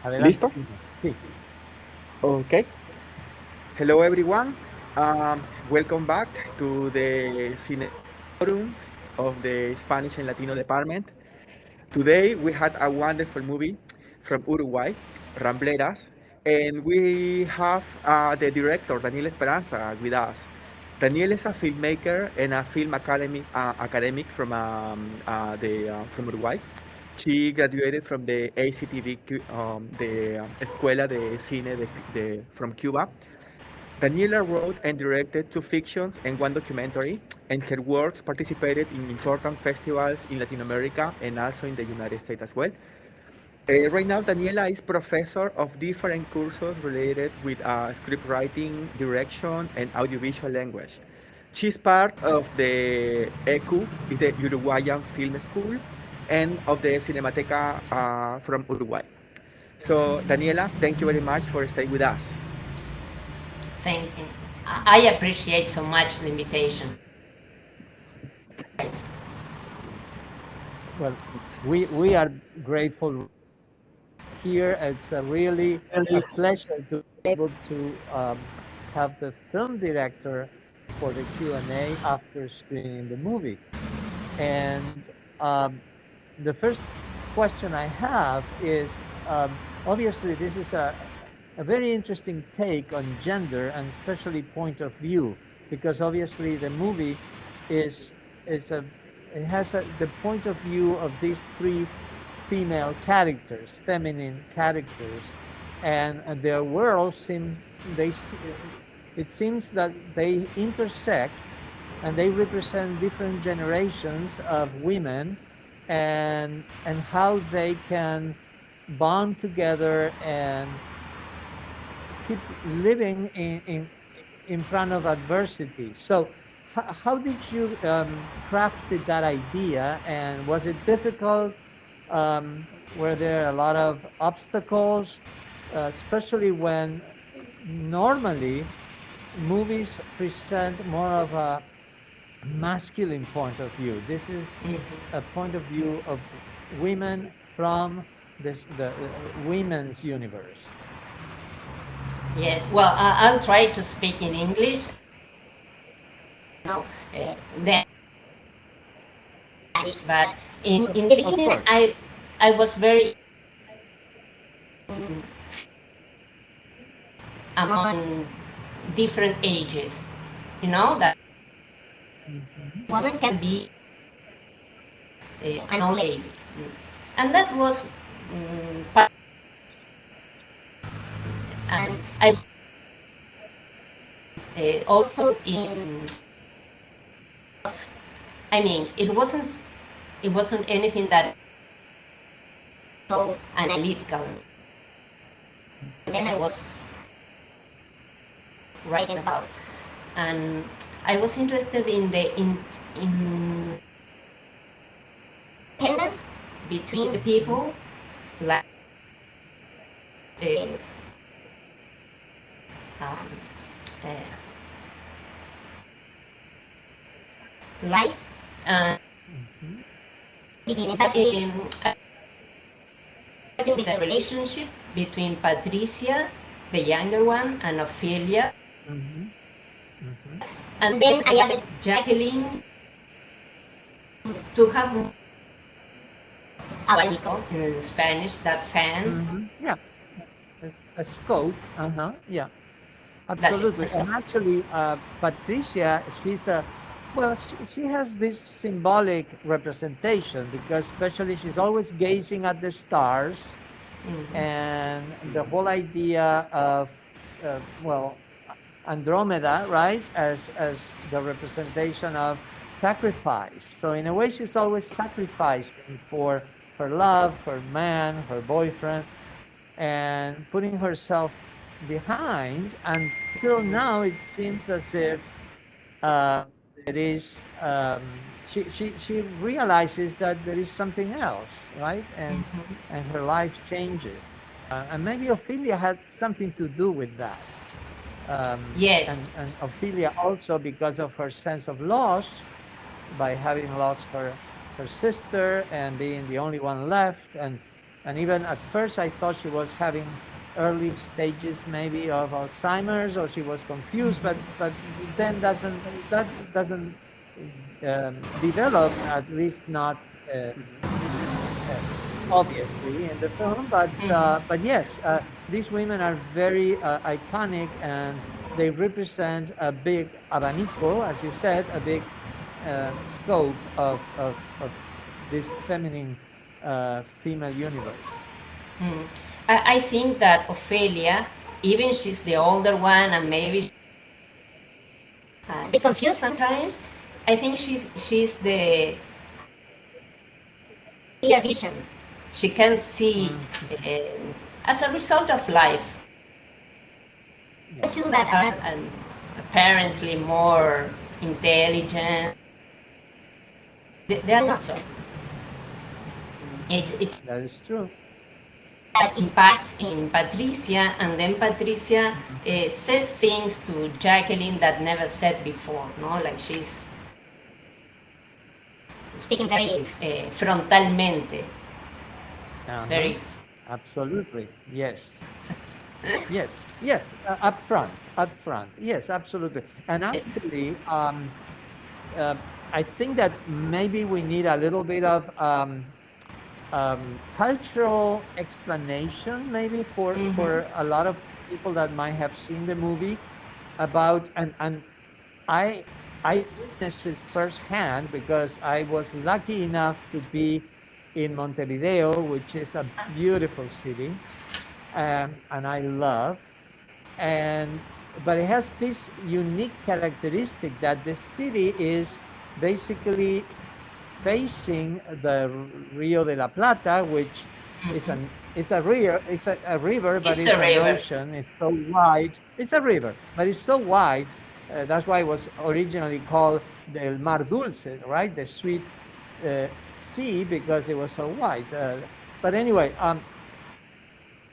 Adelante, ¿Listo? Tino. Sí. Okay. Hello, everyone. Welcome back to the Cine Forum of the Spanish and Latino department. Today, we had a wonderful movie from Uruguay, Rambleras, and we have the director, Daniela Speranza, with us. Daniel is a filmmaker and a film academic from Uruguay. She graduated from the ACTV, the Escuela de Cine from Cuba. Daniela wrote and directed two fictions and one documentary, and her works participated in important festivals in Latin America and also in the United States as well. Right now, Daniela is professor of different courses related with script writing, direction, and audiovisual language. She's part of the ECU, the Uruguayan Film School, and of the Cinemateca from Uruguay. So, Daniela, thank you very much for staying with us. Thank I appreciate so much the invitation. Well, we are grateful here. It's really a pleasure to be able to have the film director for the Q&A after screening the movie. And the first question I have is, obviously this is a very interesting take on gender and especially point of view, because obviously the movie is is a it has the point of view of these three female characters, feminine characters, and their worlds it seems that they intersect and they represent different generations of women, and how they can bond together and keep living in front of adversity. So how did you crafted that idea, and was it difficult? Were there a lot of obstacles, especially when normally movies present more of a masculine point of view? This is a point of view of women from the women's universe. Yes, well, I'll try to speak in English. No, then Spanish, but in the Of beginning, course. I was very among different ages. You know that Mhm. woman can be an old lady, and that was part. And I also in. I mean, it wasn't anything that so analytical. And then I was writing about, and I was interested in the independence between the people, like uh, um, uh, life, and Mhm. beginning with the relationship between Patricia, the younger one, and Ophelia, Mhm. Mhm. and then I added Jacqueline to have abanico in Spanish, that fan. Mhm. Yeah, a scope. Yeah, That's it. absolutely. So And actually, Patricia, she's a well, she has this symbolic representation because, especially, she's always gazing at the stars, and the whole idea of well, Andromeda, right, as the representation of sacrifice. So in a way, she's always sacrificing for her love, her man, her boyfriend, and putting herself behind until now. It seems as if there is she realizes that there is something else, right, and her life changes, and maybe Ophelia had something to do with that, yes, and Ophelia also because of her sense of loss by having lost her sister and being the only one left, And even at first, I thought she was having early stages maybe of Alzheimer's, or she was confused, but then that doesn't develop, at least not obviously in the film. But yes, these women are very iconic, and they represent a big abanico, as you said, a big scope of this feminine female universe. I think that Ophelia, even she's the older one and maybe a bit confused sometimes, I think she's the clear vision. She can see as a result of life. Yeah. To that and apparently more intelligent. They are not so. That is true. That impacts in Patricia, and then Patricia says things to Jacqueline that never said before. No, like she's speaking very frontalmente. Very. Absolutely, yes. Yes, up front, yes, absolutely. And actually, I think that maybe we need a little bit of cultural explanation, maybe for a lot of people that might have seen the movie, about, and I witnessed this firsthand because I was lucky enough to be in Montevideo, which is a beautiful city, and I love. And but it has this unique characteristic that the city is basically facing the Rio de la Plata, which is an it's a river, a river, but It's it's a an river. ocean. It's so wide. It's a river, but it's so wide. That's why it was originally called the Mar Dulce, right? The sweet sea, because it was so wide. But anyway,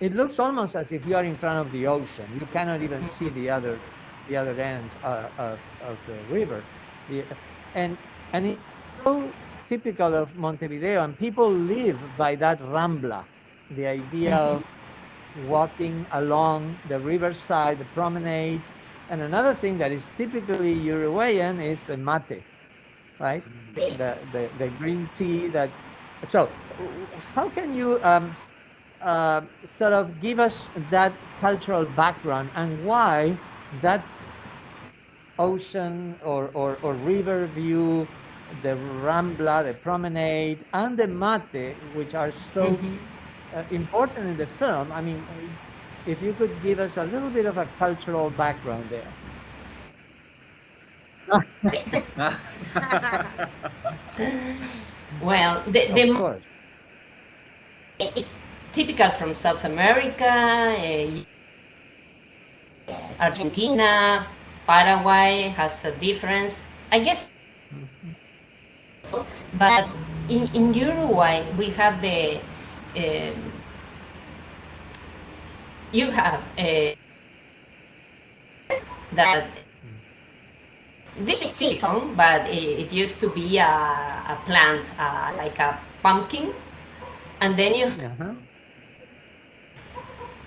it looks almost as if you are in front of the ocean. You cannot even see the other end of the river. The, and it's so typical of Montevideo, and people live by that rambla, the idea of walking along the riverside, the promenade. And another thing that is typically Uruguayan is the mate, right? The green tea that. So, how can you sort of give us that cultural background, and why that ocean or river view, the Rambla, the promenade, and the mate, which are so important in the film? I mean, if you could give us a little bit of a cultural background there. Well, Of course. it's typical from South America, Argentina, Paraguay has a difference, I guess. But in Uruguay, we have the you have that this is silicone, but it used to be a plant, like a pumpkin, and then you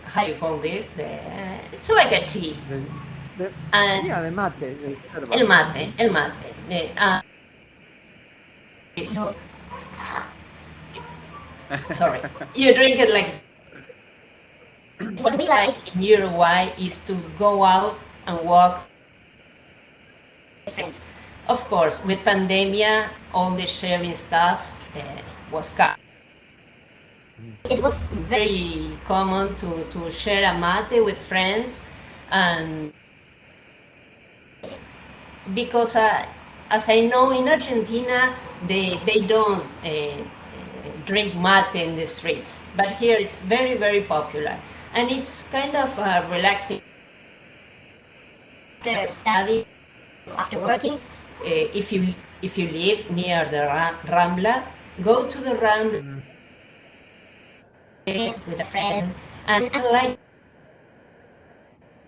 how do you call this? It's like a tea. And yeah, the mate. el mate, el mate. Sorry, you drink it like. What we like in Uruguay is to go out and walk with friends. Of course, with pandemia, all the sharing stuff was cut. It was very common to share a mate with friends, and because as I know, in Argentina they don't drink mate in the streets, but here it's very, very popular, and it's kind of relaxing. After studying, after working, if you live near the Rambla, go to the Rambla with a friend, and like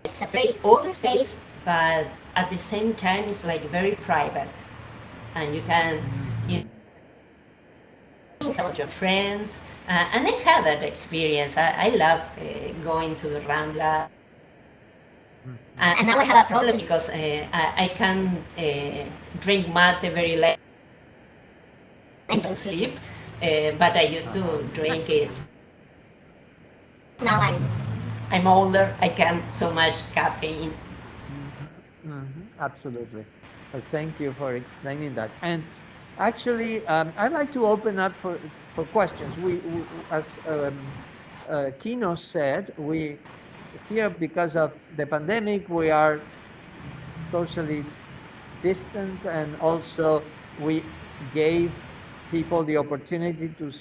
it's a very open space, but at the same time it's like very private, and you can some of your friends. And I had that experience. I love going to the Rambla. And now I have a problem because I can drink mate very late and don't sleep. But I used to drink it. Now I'm older. I can't so much caffeine. Absolutely. Thank you for explaining that. And actually, I'd like to open up for questions. As Kino said, we here because of the pandemic, we are socially distant, and also we gave people the opportunity to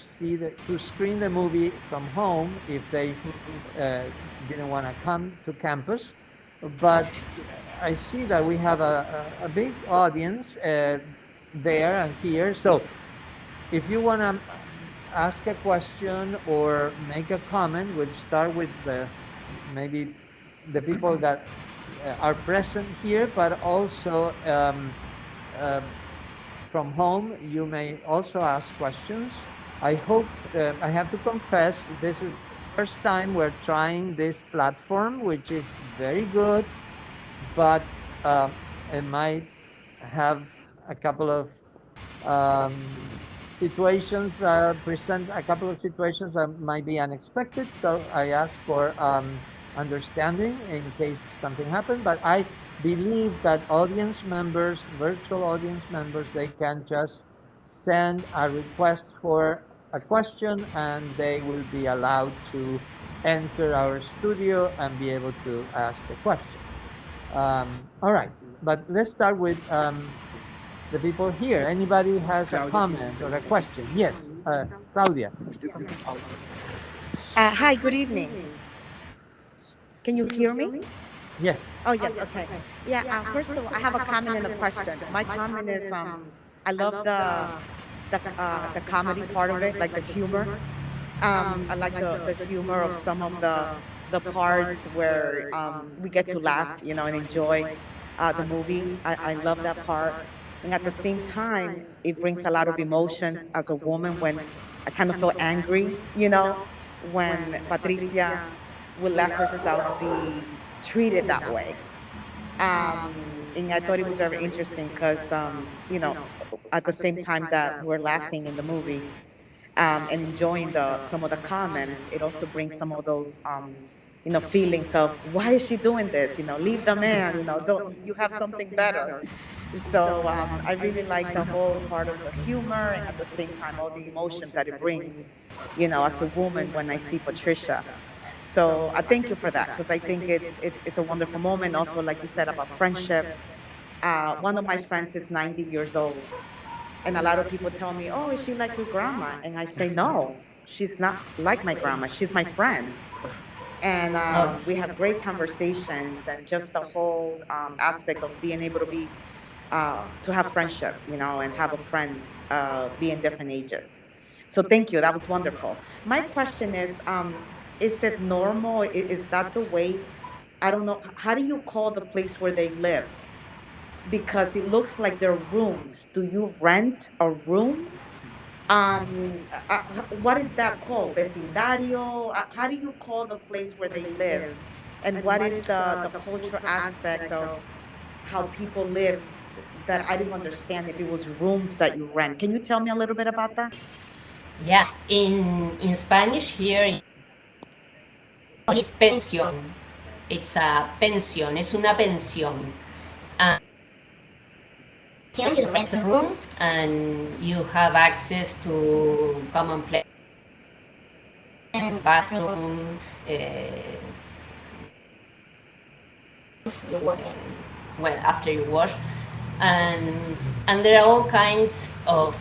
to screen the movie from home if they didn't want to come to campus. But I see that we have a big audience there and here. So if you want to ask a question or make a comment, we'll start with maybe the people that are present here, but also from home, you may also ask questions. I hope, I have to confess, this is the first time we're trying this platform, which is very good, but it might have a couple of um, situations, present a couple of situations that might be unexpected. So I ask for understanding in case something happens. But I believe that audience members, virtual audience members, they can just send a request for a question and they will be allowed to enter our studio and be able to ask the question. All right, but let's start with the people here. Anybody has a Claudia. comment or a question? Yes, Claudia. Hi, good evening. Can you hear me? Yes. Oh, yes, okay. Yeah, first of all, I have a comment and a question. My comment is, I love the comedy part of it, like the humor. I like the humor of some of the parts where we get to laugh, and enjoy the movie. I love that part. And at the same time, it brings a lot of emotions as a woman when I kind of feel angry, when Patricia would let herself be treated that way. And I thought it was very interesting because, at the same time that we're laughing in the movie, and enjoying some of the comments, it also brings some of those feelings of why is she doing this? Leave the man. Don't you have something better? So I really like the whole part of the humor and at the same time all the emotions that it brings. As a woman when I see Patricia. So I thank you for that because I think it's a wonderful moment. Also, like you said about friendship. One of my friends is 90 years old. And a lot of people tell me, "Oh, is she like your grandma?" And I say, "No, she's not like my grandma. She's my friend." And we have great conversations and just the whole aspect of being able to have friendship, and have a friend be in different ages. So thank you. That was wonderful. My question is it normal? Is that the way? I don't know. How do you call the place where they live? Because it looks like they're rooms. Do you rent a room? What is that called? Vecindario? How do you call the place where they live? And what is the cultural aspect of how people live that I didn't understand if it was rooms that you rent? Can you tell me a little bit about that? Yeah, in Spanish here, call it pensión. It's a pensión. Es una pensión. And you rent a room and you have access to common place, bathroom, well after you wash, and there are all kinds of.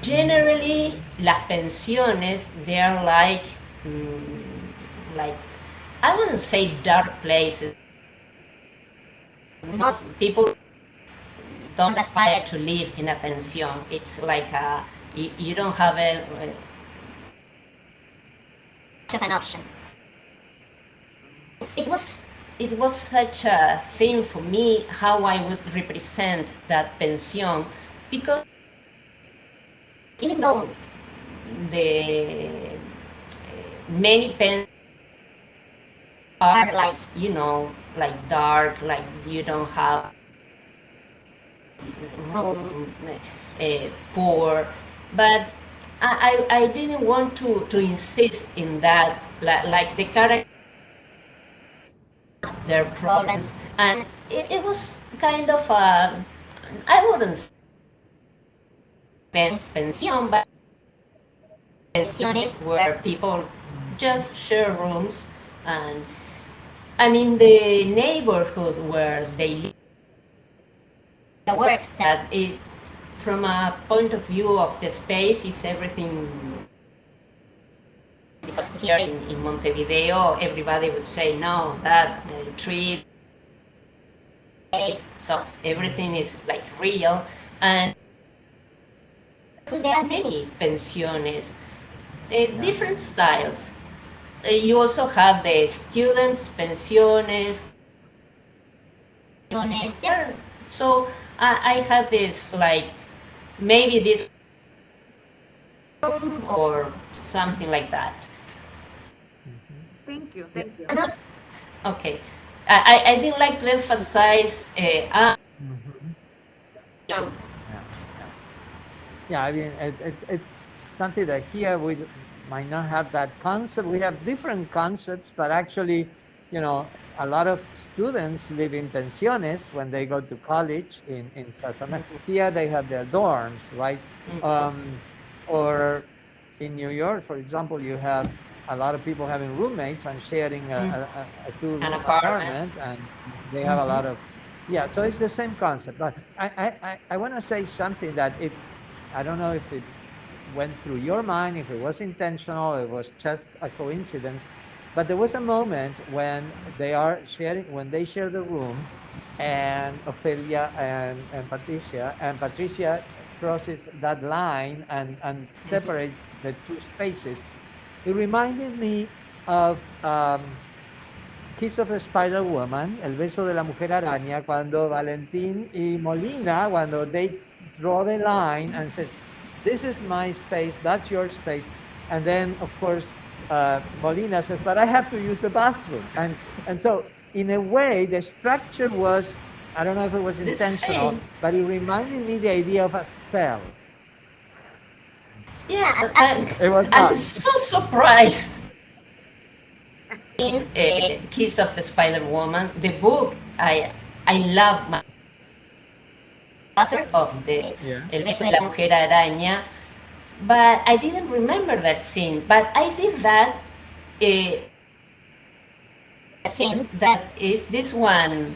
Generally, las pensiones they are like I wouldn't say dark places. Not people don't aspire to live in a pension. It's like you don't have much of an option. It was such a thing for me how I would represent that pension because even though the many pens are like, like dark, like you don't have room, poor, but I didn't want to insist in that, like the character, their problems, and it was kind of a, I wouldn't say pension, but pensiones where people just share rooms, and in the neighborhood where they live, the works that it, from a point of view of the space, is everything, because here in Montevideo everybody would say no, that tree, so everything is like real, and there are many pensiones, different styles. You also have the students pensiones, there. So I had this, like, maybe this or something like that. Thank you. Yeah. Thank you. Okay, I did like to emphasize. Mhm. Yeah, yeah. Yeah, I mean, it's something that here we might not have that concept. We have different concepts, but actually, a lot of students live in pensiones when they go to college in South America. Here they have their dorms, right? Um, or in New York, for example, you have a lot of people having roommates and sharing a An two-room apartment. apartment, and they have a lot of, yeah. So it's the same concept. But I want to say something that I don't know if it went through your mind, if it was intentional, it was just a coincidence. But there was a moment when when they share the room, and Ophelia and Patricia crosses that line and separates the two spaces. It reminded me of Kiss of the Spider Woman, El beso de la mujer araña, cuando Valentín y Molina, cuando they draw the line and says, "This is my space, that's your space," and then of course Molina says, "But I have to use the bathroom," and so in a way the structure was, I don't know if it was The intentional, same. but it reminded me the idea of a cell. Yeah, It was I'm not. so surprised. In Kiss of the Spider Woman, the book, I love my author of the Yeah. El beso de la mujer araña, but I didn't remember that scene. But I did that. I think that is this one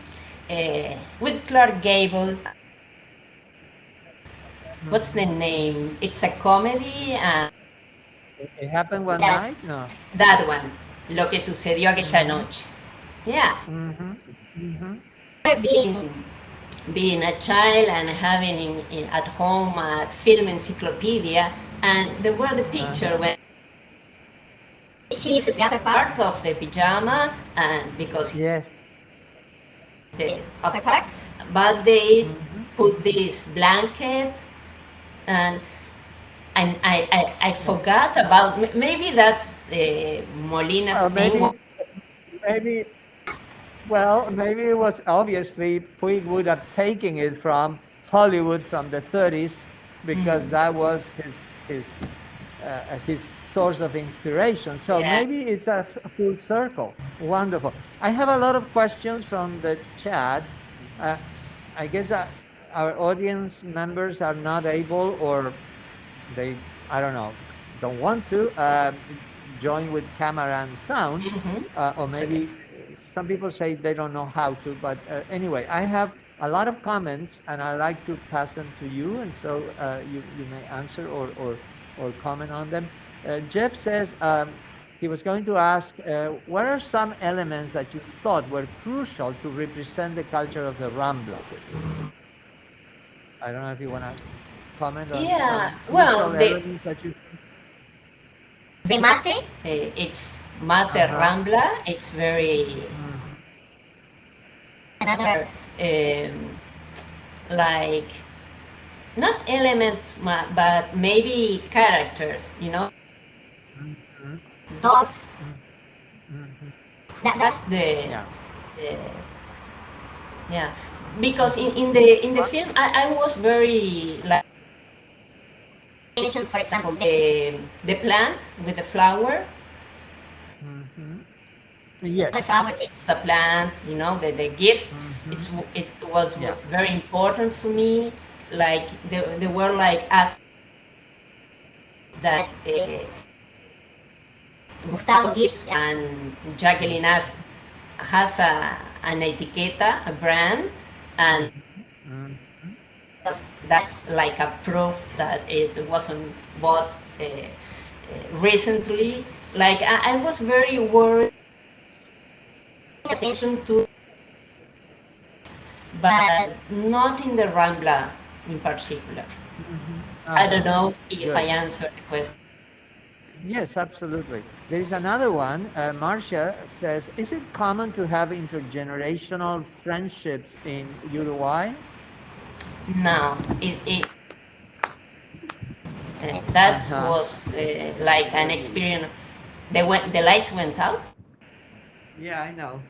with Clark Gable. What's the name? It's a comedy. It happened one Yes, night? No. that one. Lo que sucedió aquella Mm-hmm. noche. Yeah. Mm-hmm. Mm-hmm. Being a child and having at home a film encyclopedia, and there were the picture when she uses the upper part of the pajama, and because Yes. the upper part, but they Mm-hmm. put this blanket, and I forgot about, maybe that Molina's Well, thing was, maybe, well, maybe it was obviously Puig would have taken it from Hollywood from the 30s because that was his source of inspiration. So yeah. maybe it's a full circle. Wonderful. I have a lot of questions from the chat. Uh, I guess our audience members are not able, or they, I don't know, don't want to join with camera and sound, or It's okay. maybe some people say they don't know how to. But anyway, I have a lot of comments, and I like to pass them to you, and so you may answer or comment on them. Jeff says he was going to ask, what are some elements that you thought were crucial to represent the culture of the Rambla? I don't know if you want to comment on Yeah, some well, crucial elements that you. the mate, it's mate Uh-huh. Rambla. It's very Mhm. another, like not elements, but maybe characters, Mhm. dogs. Mhm. That's Yeah. the yeah, because in the film I was very like mention, for example, the plant with the flower. Mhm. Yes. The flowers, it's a plant, the gift. Mhm. It was Yeah. very important for me. Like they were like as that Gustavo gives and Jacqueline has an etiqueta, a brand, and Mhm. that's like a proof that it wasn't bought recently. Like I was very worried attention to, but not in the Rambla in particular. Mhm. I don't Uh-huh. know if I Good. answered the question. Yes, absolutely. There is another one. Marcia says, "Is it common to have intergenerational friendships in Uruguay?" No, that Uh-huh. was like an experience. The lights went out. Yeah, I know.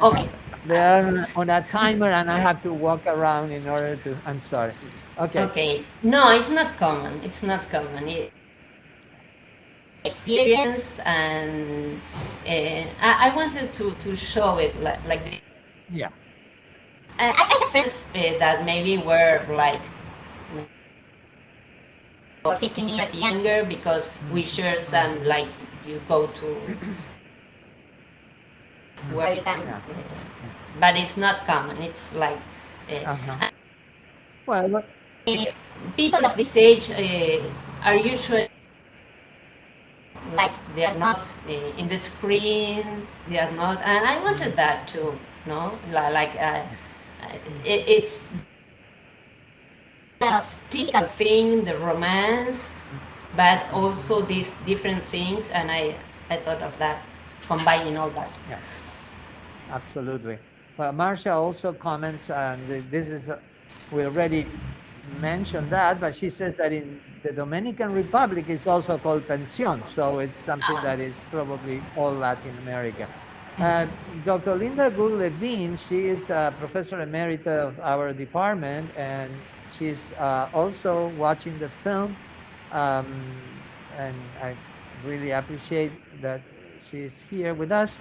Okay, They are on a timer, and I have to walk around in order to. I'm sorry. Okay. okay. No, it's not common. It's not common. Experience, and I wanted to show it like this. Yeah. I have friends that maybe were like or 15 years younger because we share some, like you go to where you can, Yeah. but it's not common. It's like Uh-huh. uh, Well, people of this age are usually like they are not in the screen. They are not, and I wanted that too. No, like it's the typical thing, the romance, but also these different things, and I thought of that, combining all that. yeah, absolutely. Well, Marcia also comments, and this is, we already mentioned that, but she says that in the Dominican Republic it's also called pension, so it's something that is probably all Latin America. Uh, Dr. Linda Gould Levine, she is a professor emerita of our department, and she's also watching the film. And I really appreciate that she's here with us.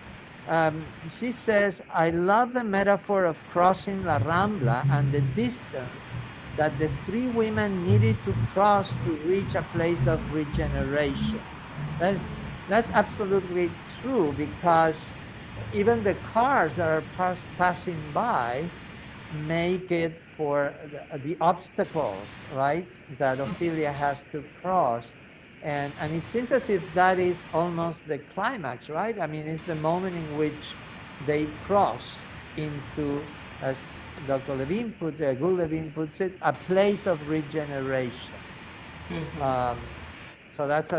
She says, "I love the metaphor of crossing La Rambla and the distance that the three women needed to cross to reach a place of regeneration." That, that's absolutely true, because even the cars that are passing by make it for the obstacles, right, that Ophelia has to cross. And it seems as if that is almost the climax, right? I mean, it's the moment in which they cross into, as Dr. Levine puts it, Gul Levine puts it, a place of regeneration. Um, so that's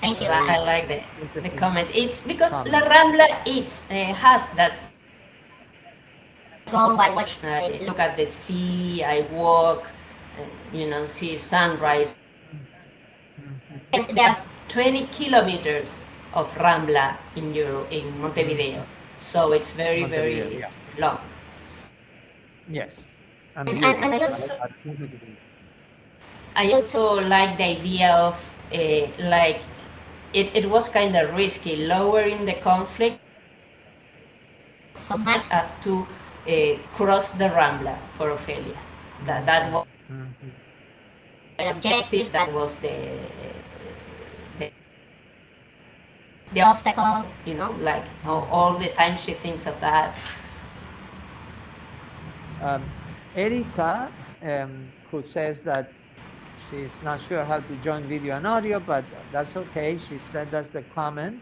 Thank you. very I like the interesting comment. It's because La comment. Rambla has that. Go, I watch, look at the sea, I walk, see sunrise. Yes, there are 20 kilometers of Rambla in Montevideo, so it's very, Montevideo, very yeah. long. Yes. And And beautiful, right? I also like the idea of like it was kind of risky lowering the conflict so much as to cross the Rambla for Ophelia. That was Mhm. the objective. That was the, the obstacle. Like all the time she thinks of that. Um, Erika, who says that she's not sure how to join video and audio, but that's okay. She sent us the comment.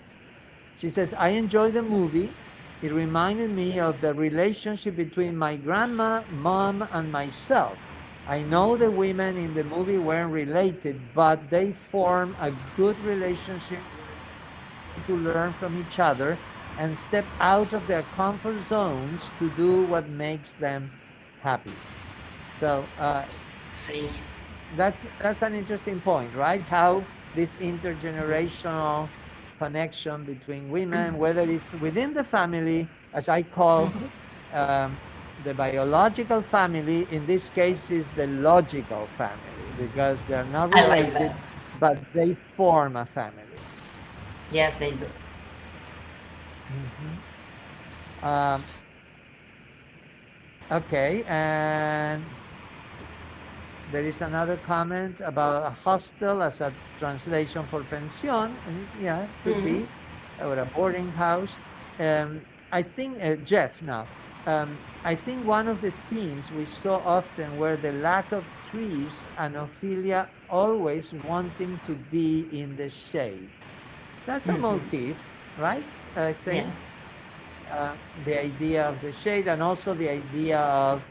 She says, "I enjoyed the movie. It reminded me of the relationship between my grandma, mom, and myself. I know the women in the movie weren't related, but they form a good relationship to learn from each other and step out of their comfort zones to do what makes them happy." So Thank you. That's an interesting point, right? How this intergenerational connection between women, whether it's within the family, as I call um, the biological family, in this case is the logical family because they're not I like related, that. but they form a family. Yes, they do. Um, okay, and there is another comment about a hostel as a translation for pension. And yeah, could be, or a boarding house. I think, Jeff, now, I think one of the themes we saw often were the lack of trees and Ophelia always wanting to be in the shade. That's a motif, right? I Yeah. think uh, the idea of the shade and also the idea of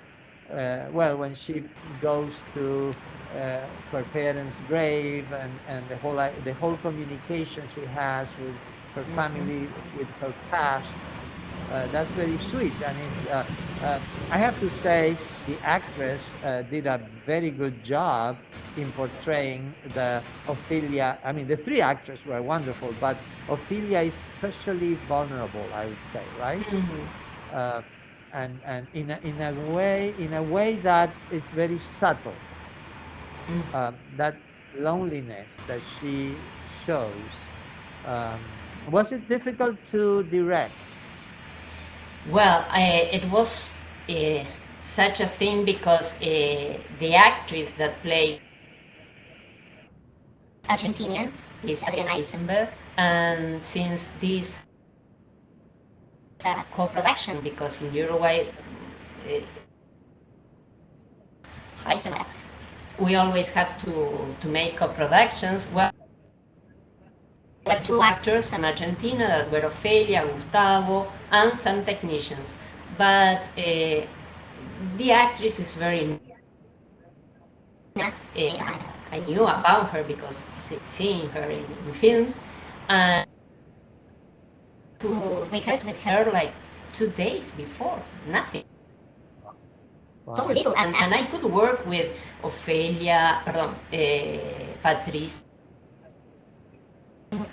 well, when she goes to her parents' grave and the whole communication she has with her family, with her past, that's very sweet. And I have to say, the actress did a very good job in portraying the Ophelia. I mean, the three actors were wonderful, but Ophelia is especially vulnerable, I would say, right? Uh, and in a way that is very subtle. That loneliness that she shows. Um, was it difficult to direct? Well, it was such a thing because the actress that played Argentinian is Adriana Eisenberg, and since this is a co-production, because in Uruguay, uh, Eisenberg, we always have to make co-productions. Well, there were two actors from Argentina that were Ofelia, Gustavo, and some technicians. But the actress is very. I knew about her because seeing her in films, and to rehearse with her like 2 days before, nothing. So Wow. little, and I could work with Ofelia, pardon, Patrice,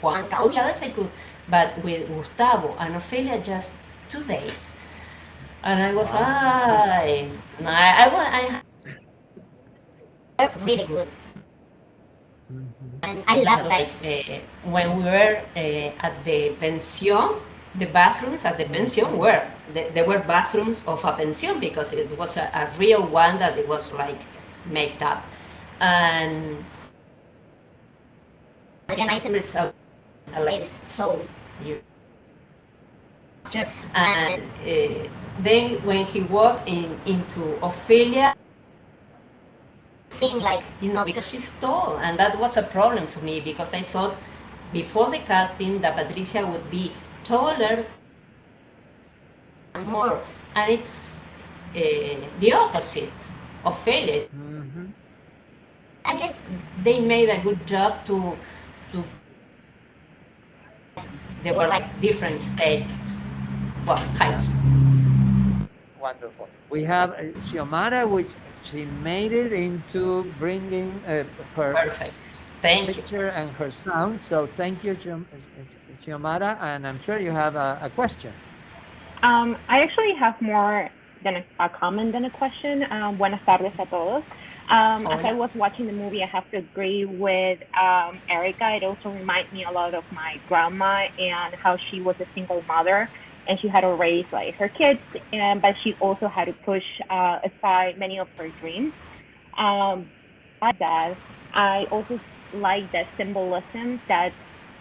Juanca, all the others I could, but with Gustavo and Ofelia just 2 days. And I was, I really good. And I love like when we were at the pension, the bathrooms at the pension were there were bathrooms of a pension because it was a real one that it was like made up, and again I said it's a lady so you and then when he walked into Ophelia thing like because she's tall, and that was a problem for me because I thought before the casting that Patricia would be taller and more, and it's the opposite. Ophelia I guess they made a good job to there were like different stages, well, heights. Wonderful. We have Xiomara, which she made it into bringing her Perfect. Thank you. picture and her sound. So thank you, Xiomara, and I'm sure you have a question. I actually have more than a comment than a question. Buenas tardes a todos. As I was watching the movie, I have to agree with Erica. It also reminds me a lot of my grandma and how she was a single mother and she had to raise like her kids, but she also had to push aside many of her dreams. Like that, I also like the symbolism that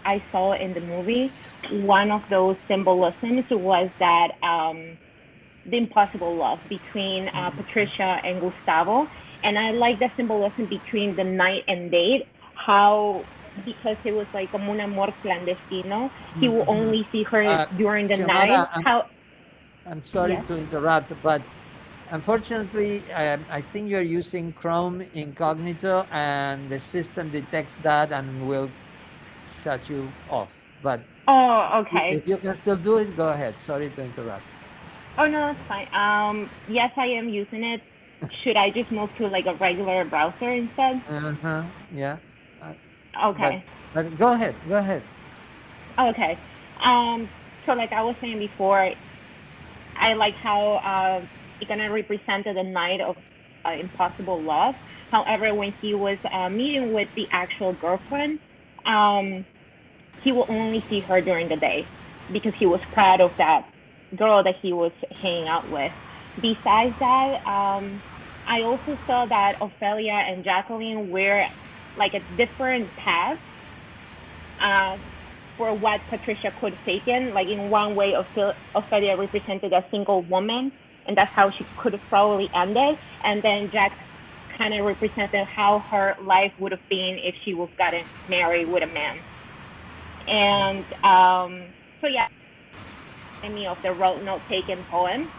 I saw in the movie. One of those symbolisms was that the impossible love between Patricia and Gustavo. And I like the symbolism between the night and day, how, because it was like como un amor clandestino, he will only see her during the Xiomara, night. I'm sorry Yes? to interrupt, but unfortunately, I think you're using Chrome Incognito, and the system detects that and will shut you off. But Oh, okay. if you can still do it, go ahead. Sorry to interrupt. Oh, no, that's fine. Yes, I am using it. should I just move to like a regular browser instead? Uh-huh. Yeah. Uh, but Okay. but go ahead. Go ahead. Okay. Um, so like I was saying before, I like how it kind of represented a night of impossible love. However, when he was meeting with the actual girlfriend, um, he will only see her during the day because he was proud of that girl that he was hanging out with. Besides that, I also saw that Ophelia and Jacqueline were like a different path uh, for what Patricia could have taken. Like in one way, Ophelia represented a single woman, and that's how she could have probably ended. And then Jack kind of represented how her life would have been if she was gotten married with a man. And so yeah, me of the road note taken poem.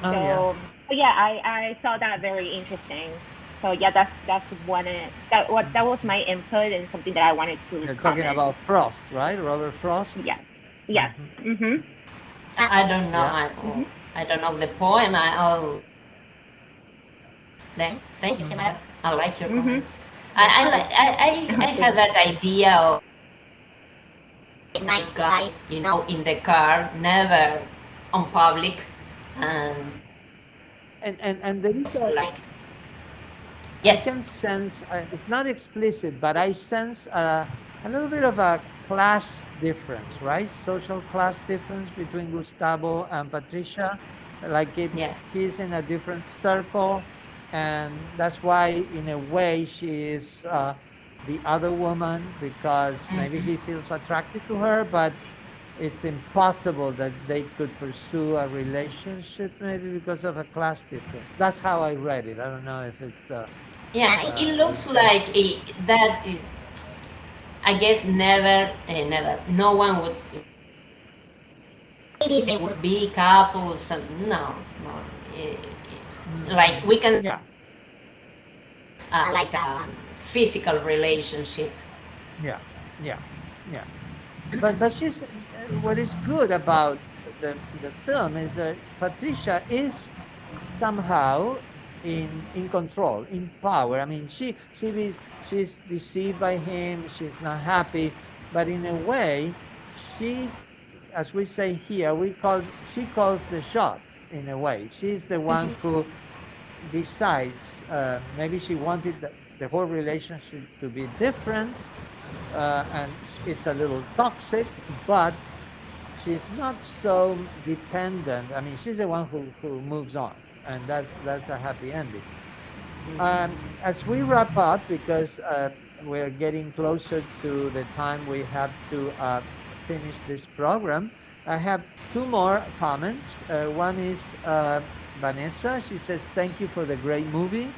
Oh yeah. So yeah, I saw that very interesting. So yeah, that's one that was my input and something that I wanted to You're talking comment. about Frost, right? Robert Frost. Yes, yes. Hmm. Mhm. I don't know. Yeah. Mhm. I don't know the poem. I'll thank you, Samara. I like your Mhm. comments. I had that idea of night guy, in the car, never on public, and And there is like I yes, can sense, it's not explicit, but I sense a little bit of a class difference, right? Social class difference between Gustavo and Patricia. Like yeah. he's in a different circle, and that's why, in a way, she is the other woman because maybe he feels attracted to her, but it's impossible that they could pursue a relationship, maybe because of a class difference. That's how I read it. I don't know if it's Yeah, it the looks same. like I guess never. No one would. Maybe they would be couples. And no, no. Like we can Yeah, like physical relationship. yeah, yeah, yeah. But she's what is good about the film is that Patricia is somehow in control, in power. I mean, she's deceived by him. She's not happy, but in a way, she, as we say here, she calls the shots. In a way, she's the one who decides. Maybe she wanted the whole relationship to be different, and it's a little toxic, but she's not so dependent. I mean, she's the one who moves on, and that's a happy ending. As we wrap up, because we're getting closer to the time we have to finish this program, I have two more comments. One is Vanessa. She says, "Thank you for the great movie.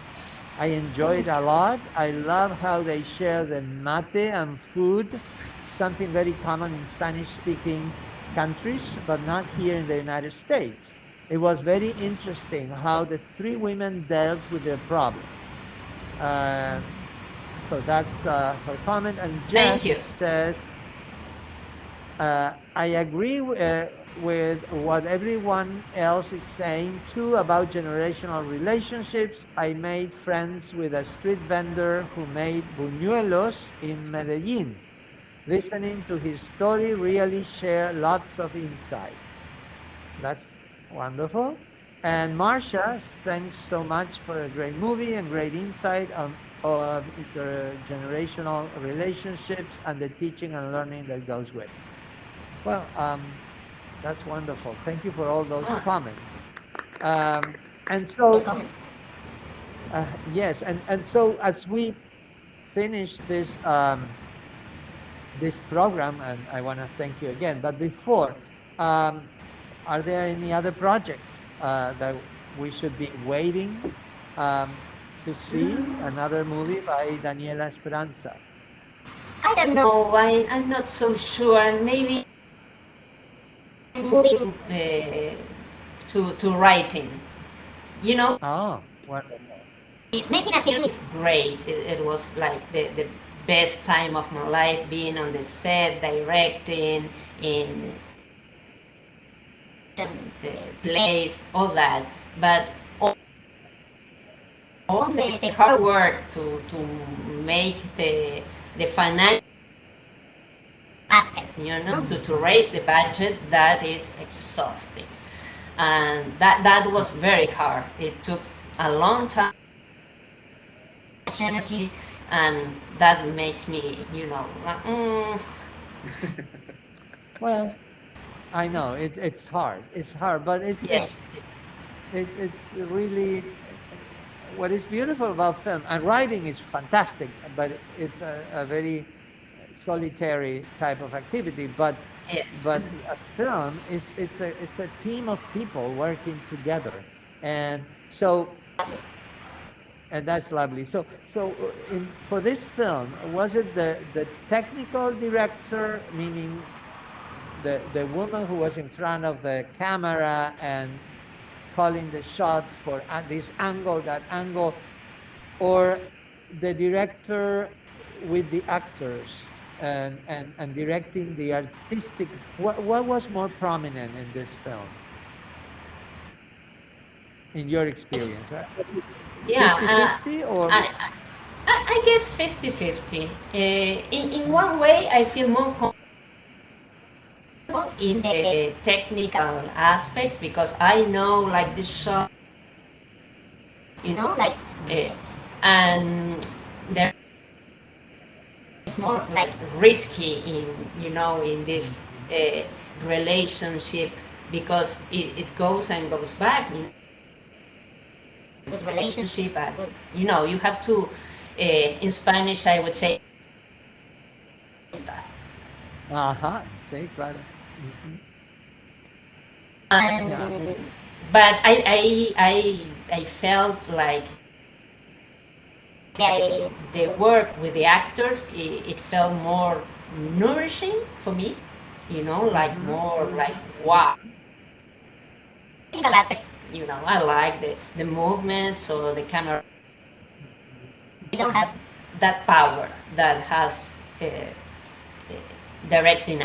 I enjoyed a lot. I love how they share the mate and food, something very common in Spanish-speaking countries, but not here in the United States. It was very interesting how the three women dealt with their problems." Uh, so that's her comment. And Thank Jess you. says, I agree with what everyone else is saying too about generational relationships. I made friends with a street vendor who made buñuelos in Medellin. Listening to his story really share lots of insight. That's wonderful. And Marcia, thanks so much for a great movie and great insight on of intergenerational relationships and the teaching and learning that goes with. Well, that's wonderful. Thank you for all those Oh, comments. Um, and so, yes, and so as we finish this program, and I want to thank you again. But before, um, are there any other projects that we should be waiting um, to see? Another movie by Daniela Speranza. I don't know. I'm not so sure. Maybe moving to writing. You know, Oh, wonderful. making a film is great. It was like the best time of my life, being on the set, directing, in the plays, all that. But all the hard work to make the financial aspect, to raise the budget, that is exhausting. And that was very hard. It took a long time, much energy, and that makes me, like, Well, I know it's hard. It's hard, but yes, it's really what is beautiful about film, and writing is fantastic, but it's a very solitary type of activity. yes, But a film is it's a team of people working together, and so and that's lovely. For this film, was it the technical director, meaning the woman who was in front of the camera and calling the shots for this angle, that angle, or the director with the actors and directing the artistic? What was more prominent in this film, in your experience? yeah. 50-50 or? I guess 50-50. In one way, I feel more comfortable in the technical aspects because I know, like, the shot, like, and there is more like risky in this relationship because it goes and goes back. Good relationship, and you have to. In Spanish, I would say. Ajá, sí, claro. Ujú. Yeah. And, but I felt like the work with the actors, it felt more nourishing for me, like more like wow. Technical aspects, I like the movements or the camera. We don't have that power that has directing,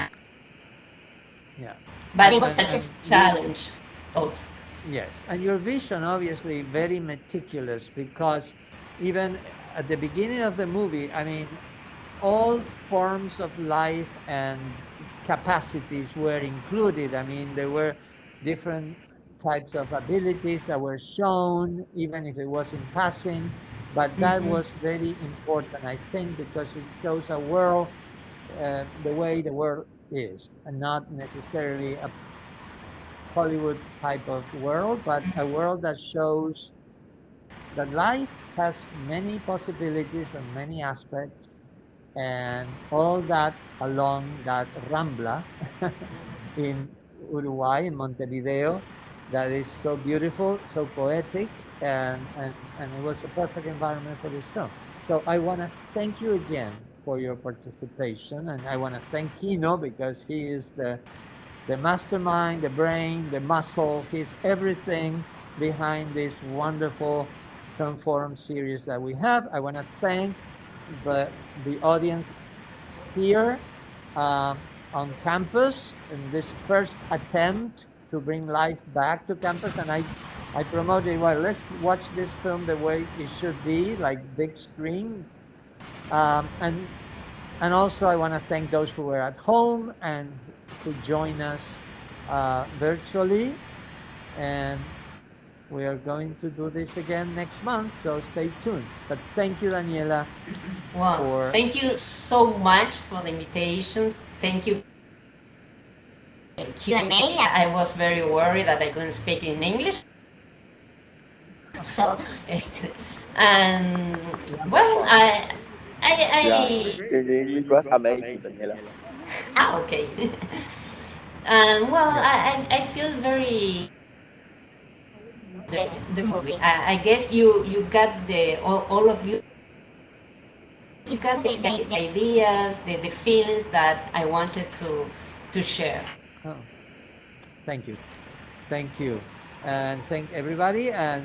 Yeah. but it was such a challenge also. Yes, and your vision obviously very meticulous because even at the beginning of the movie, I mean, all forms of life and capacities were included. I mean, there were different types of abilities that were shown, even if it was in passing. But that was very important, I think, because it shows a world the way the world is, and not necessarily a Hollywood type of world, but a world that shows that life has many possibilities and many aspects, and all that along that Rambla in Uruguay, in Montevideo, that is so beautiful, so poetic, and it was a perfect environment for this film. So I want to thank you again for your participation, and I want to thank Kino because he is the mastermind, the brain, the muscle. He's everything behind this wonderful film forum series that we have. I want to thank the audience here on campus in this first attempt to bring life back to campus. And I promoted, well, let's watch this film the way it should be, like big screen. And also I want to thank those who were at home and who join us virtually. And we are going to do this again next month, so stay tuned. But thank you, Daniela. Well, thank you so much for the invitation. Thank you. Q&A. I was very worried that I couldn't speak in English. So, and well, Yeah, the English was amazing, Daniela. Okay. And well, I feel very the movie. I guess you got all of you. You got the ideas, the feelings that I wanted to share. Oh, thank you. Thank you. And thank everybody. And